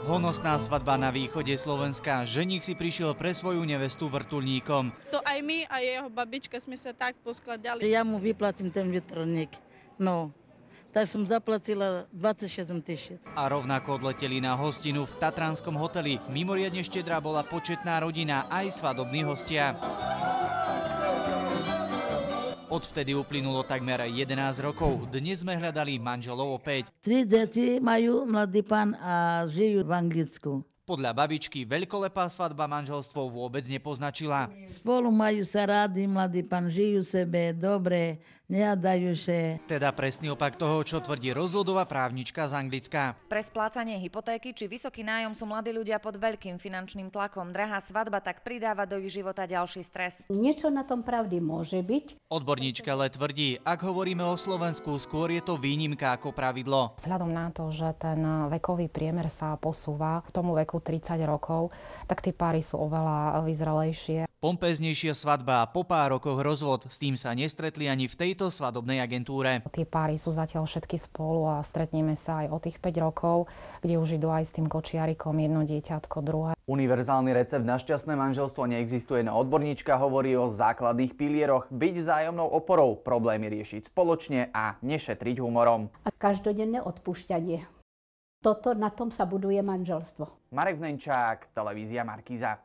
Honosná svadba na východe Slovenska. Ženích si prišiel pre svoju nevestu vrtuľníkom. To aj my a jeho babička sme sa tak poskladali. Ja mu vyplatím ten vrtuľník. No, tak som zaplatila 27 000. A rovnako odleteli na hostinu v tatranskom hoteli. Mimoriadne štedrá bola početná rodina, aj svadobní hostia. Odvtedy uplynulo takmer 11 rokov. Dnes sme hľadali manželov opäť. 3 deti majú mladý pán a žijú v Anglicku. Podľa babičky veľkolepá svadba manželstvo vôbec nepoznačila. Spolu majú sa rádi, mladý pán, žijú sebe, dobre, nehadajú sa. Teda presný opak toho, čo tvrdí rozvodová právnička z Anglicka. Pre splácanie hypotéky či vysoký nájom sú mladí ľudia pod veľkým finančným tlakom. Drahá svadba tak pridáva do ich života ďalší stres. Niečo na tom pravdy môže byť. Odborníčka ale tvrdí, ak hovoríme o Slovensku, skôr je to výnimka ako pravidlo. Vzhľadom na to, že ten vekový priemer sa posúva k tomu veku 30 rokov, tak tie páry sú oveľa vyzrelejšie. Pompéznejšia svadba a po pár rokoch rozvod, s tým sa nestretli ani v tejto svadobnej agentúre. Tie páry sú zatiaľ všetky spolu a stretneme sa aj o tých 5 rokov, kde už idú aj s tým kočiarikom, jedno dieťatko, druhé. Univerzálny recept na šťastné manželstvo neexistuje, no odborníčka hovorí o základných pilieroch: byť vzájomnou oporou, problémy riešiť spoločne a nešetriť humorom. A každodenné odpúšťanie. Na tom sa buduje manželstvo. Marek Vnenčák, televízia Markíza.